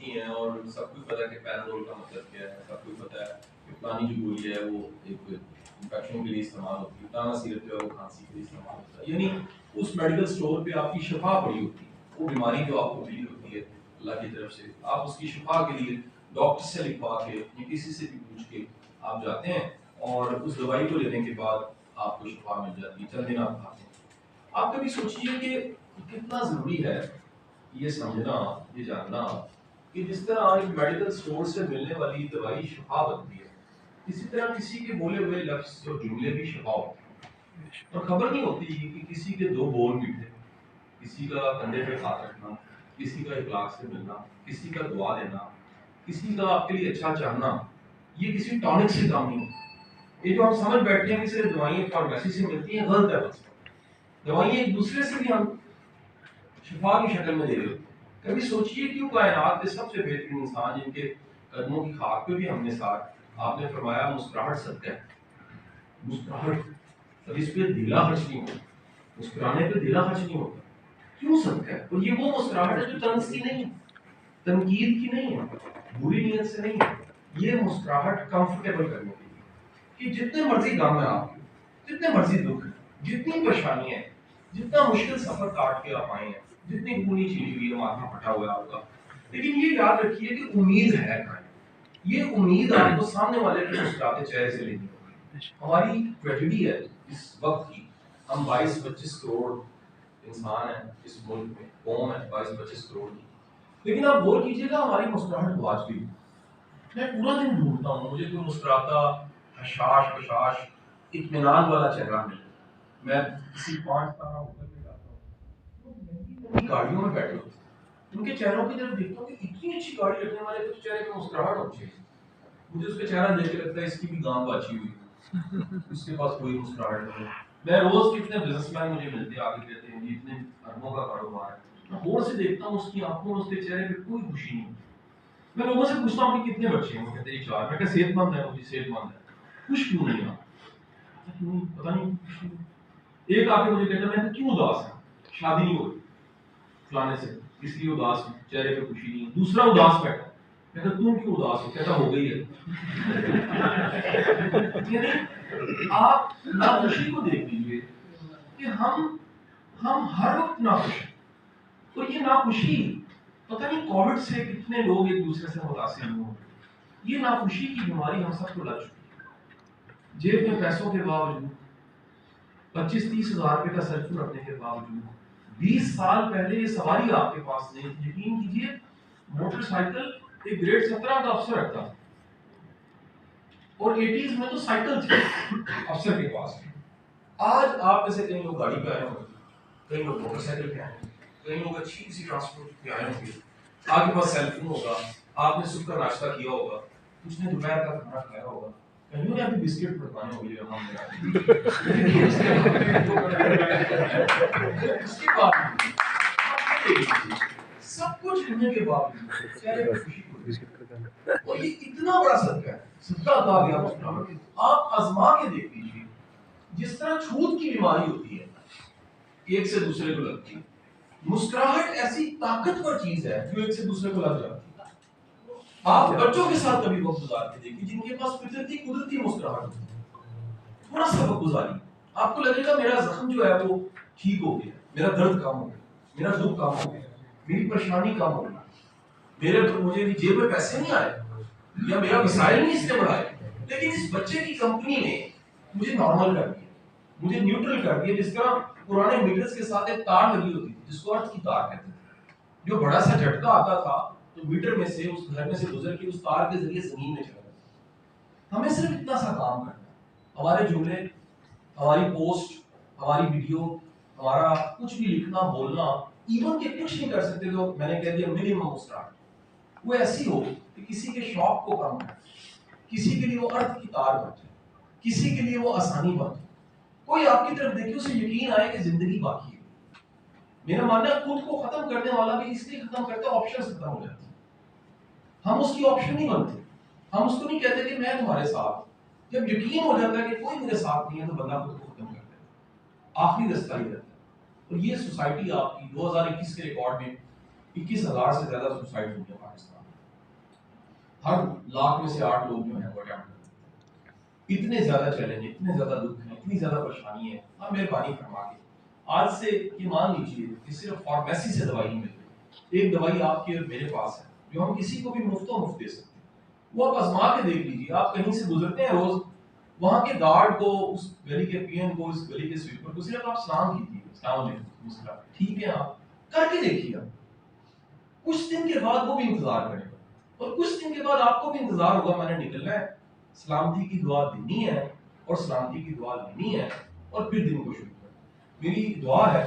ملتی ہیں اور سب کو پتہ ہے کہ پیرادول کا مطلب کیا ہے، سب کو پتہ ہے کہ پلانی جو گولی ہے وہ ایک انفیکشن کے لیے استعمال ہوتی ہے، پلانا سیرپ جو ہے وہ کھانسی کے لیے استعمال ہوتا ہے، یعنی اس میڈیکل اسٹور پہ آپ کی شفا پڑی ہوتی ہے، وہ بیماری جو آپ کو ملی ہوتی ہے اللہ کی طرف سے، آپ اس کی شفا کے لیے ڈاکٹر سے لکھوا کے یا کسی سے بھی پوچھ کے آپ جاتے ہیں اور اس دوائی کو لینے کے بعد آپ کو شفا مل جاتی ہے، چند دن آپ کھاتے ہیں۔ آپ کبھی سوچیے کہ کتنا ضروری ہے یہ سمجھنا، یہ جاننا کہ جس طرح ایک میڈیکل اسٹور سے ملنے والی دوائی شفا بنتی ہے، اسی طرح کسی کے بولے ہوئے لفظ اور جملے بھی شفا ہوتے ہیں، اور خبر نہیں ہوتی کہ کسی کے دو بول میٹھے، کسی کا کندھے پہ ہاتھ رکھنا، کسی کا اخلاق سے ملنا، کسی کا دعا دینا، کسی کا آپ کے لیے اچھا چاہنا، یہ کسی ٹانک سے کام نہیں ہوتا۔ یہ جو ہم سمجھ بیٹھتے ہیں کہ صرف دوائیں فارمیسی سے ملتی ہیں، غلط ہے بس۔ دوائیں ایک دوسرے سے بھی ہم شفا کی شکل میں دے رہے ہوتے ہیں۔ کبھی سوچئے کیوں کائنات کے سب سے بہترین انسان جن کے قدموں کی خاک پہ بھی ہم نے ساتھ، آپ نے فرمایا مسکراہٹ صدقہ ہے، مسکراہٹ، اب اس پہ دھیلا خرچ نہیں ہوتا، مسکرانے پہ دھیلا خرچ نہیں ہوتا، کیوں صدقہ ہے؟ اور یہ وہ مسکراہٹ ہے جو طنز کی نہیں ہے، تنقید کی نہیں ہے، بری نیت سے نہیں ہے، یہ مسکراہٹ کمفرٹیبل کرنے کے لیے کہ جتنے مرضی غم ہے آپ کے، جتنے مرضی دکھ ہے، جتنی پریشانی ہے، جتنا مشکل سفر کاٹ کے آپ آئے ہیں، جتنی خونی چیری ہوئی ہے، ماتھا پھٹا ہوا ہے آپ کا، لیکن یہ یاد رکھیے کہ امید ہے کائیں، یہ امید آپ کو سامنے والے کے مسکراتے چہرے سے لینی ہوگی۔ ہماری ٹریجڈی ہے اس وقت کی، ہم 22-25 کروڑ انسان ہیں اس ملک میں، قوم ہے 22-25 کروڑ کی، لیکن آپ غور کیجیے گا ہماری مسکراہٹ کو آج بھی، میں پورا دن ڈھونڈتا ہوں مجھے کوئی مسکراتا حشاش بشاش اطمینان والا چہرہ ملے۔ میں کسی 5 تارہ ہوٹل میں جاتا ہوں، گاڑیوں میں بیٹھے ہوتے ہیں، ان کے چہروں کی طرف دیکھتا ہوں کہ اتنی اچھی گاڑی رکھنے والے کے چہرے پہ مسکراہٹ ہوتی ہے، مجھے اس کا چہرہ دیکھ کے لگتا ہے اس کی بھی گام باچی ہوئی ہے، اس کے پاس کوئی مسکراہٹ نہیں ہے۔ میں روز کتنے بزنس مین مجھے ملتے ہیں، آگے کہتے ہیں جی اتنے اربوں کا کاروبار ہے، میں غور سے دیکھتا ہوں اس کی آنکھوں میں، اس کے چہرے پہ کوئی خوشی نہیں ہوتی۔ میں لوگوں سے پوچھتا ہوں کہ کتنے بچے ہیں، وہ کہتے ہیں 4، میں کہا صحت مند ہے، وہ جی صحت مند ہے، خوش کیوں نہیں آپ؟ پتہ نہیں خوش نہیں۔ ایک آ کے مجھے کہتا ہے میں کہا کیوں اداس ہے، شادی نہیں ہو رہی فلانے سے، اس لیے اداس ہوں، چہرے پہ خوشی نہیں ہے۔ دوسرا اداس بیٹھا، میں کہا تم کیوں اداس ہو؟ کہتا ہو گئی ہے۔ یعنی آپ ناخوشی کو دیکھ لیجیے کہ ہم ہر وقت ناخوش ہیں، اور یہ ناخوشی پتہ نہیں کووڈ سے کتنے لوگ ایک دوسرے سے متاثر ہوئے، یہ ناخوشی کی بیماری ہم سب کو لگ چکی ہے۔ جیب میں پیسوں کے باوجود، 25-30 ہزار روپے کا سیل فون رکھنے کے باوجود، 20 سال پہلے یہ سواری آپ کے پاس نہیں تھی، یقین کیجیے موٹر سائیکل ایک گریڈ 17 کا افسر رکھتا تھا، اور 80s میں تو سائیکل تھی افسر کے پاس۔ آج آپ میں سے کئی لوگ گاڑی پہ آئے ہوں گے، کئی لوگ موٹر سائیکل پہ آئے ہوں گے، کئی لوگ اچھی کسی ٹرانسپورٹ پہ آئے ہوں گے، آپ کے پاس سیل فون ہوگا، آپ نے صبح کا ناشتہ کیا ہوگا، کچھ نے دوپہر کا کھانا کھایا ہوگا، کہیں نے ابھی بسکٹ پڑکانے ہوں گے ہم اس کے بعد سب کچھ ہونے کے باوجود چہرے پہ خوشی کو، اور یہ اتنا بڑا صدقہ ہے، صدقہ عطا گیا مسکراہٹ۔ آپ آزما کے دیکھ لیجیے، جس طرح چھوت کی بیماری ہوتی ہے ایک سے دوسرے کو لگتی ہے، مسکراہٹ ایسی طاقتور چیز ہے جو ایک سے دوسرے کو لگ جاتی ہے۔ آپ بچوں کے ساتھ کبھی وقت گزار کے دیکھیے جن کے پاس فطرتی قدرتی مسکراہٹ ہوتی ہے، تھوڑا سا وقت گزاری، آپ کو لگے گا میرا زخم جو ہے وہ ٹھیک ہو گیا، میرا درد کم ہو گیا، میرا دکھ کم ہو گیا، میری پریشانی کم ہو گئی، مجھے بھی جیب میں پیسے نہیں آئے یا میرا وسائل نہیں اس نے بڑھائے، لیکن اس بچے کی کمپنی نے مجھے نارمل کر دیا، مجھے نیوٹرل کر دیا۔ جس طرح پرانے میٹرز کے ساتھ ایک تار لگی ہوتی تھی جس کو ارتھ کی تار کہتے تھے، جو بڑا سا جھٹکا آتا تھا تو میٹر میں سے اس گھر میں سے گزر کے اس تار کے ذریعے زمین میں چلا جاتا۔ ہمیں صرف اتنا سا کام کرنا ہے، ہمارے جملے، ہماری پوسٹ، ہماری ویڈیو، ہمارا کچھ بھی لکھنا بولنا، ایون کہ کچھ نہیں کر سکتے تو میں نے کہہ دیا منیمم اسٹارٹ، وہ ایسی ہو کہ کسی کے شوق کو کم کرے، کسی کے لیے وہ ارتھ کی تار بن جائے، کسی کے لیے وہ آسانی بن جائے، کوئی آپ کی طرف دیکھے اسے یقین آئے کہ زندگی باقی ہے۔ میرا ماننا ہے خود کو ختم کرنے والا بھی اس لیے ختم کرتا ہے آپشنز ختم ہو جاتی ہیں، ہم اس کی آپشن نہیں بنتے، ہم اس کو نہیں کہتے کہ میں تمہارے ساتھ ہوں۔ جب یقین ہو جاتا ہے کہ کوئی میرے ساتھ نہیں ہے تو بندہ خود کو ختم کرتا ہے، آخری رستہ ہی رہتا ہے۔ اور یہ سوسائٹی آپ کی 2021 کے ریکارڈ میں 21,000 سے زیادہ سوسائڈ ہوئی ہے پاکستان میں، ہر لاکھ میں سے 8 لوگ جو ہیں وہ اٹیمپٹ کرتے ہیں. اتنے زیادہ چیلنج، اتنے زیادہ دکھ ہیں، اتنی زیادہ پریشانی ہے. آپ مہربانی فرما کے آج سے یہ مان لیجیے کہ صرف فارمیسی سے دوائی نہیں ملتی. ایک دوائی آپ کے اور میرے پاس ہے جو ہم کسی کو بھی مفت و مفت دے سکتے ہیں. وہ آپ آزما کے دیکھ لیجیے. آپ کہیں سے گزرتے ہیں روز، وہاں کے گارڈ کو، اس گلی کے پی ایم کو، اس گلی کے سویپر کو صرف آپ سلام کیجیے، السلام علیکم، مسکرا کے، ٹھیک ہے آپ کر کے دیکھیے. آپ کچھ دن کے بعد وہ بھی انتظار کرے گا، اور کچھ دن کے بعد آپ کو بھی انتظار ہوگا. میں نے نکلنا ہے، سلامتی کی دعا دینی ہے اور سلامتی کی دعا لینی ہے، اور پھر دن کو شروع کرنا. میری دعا ہے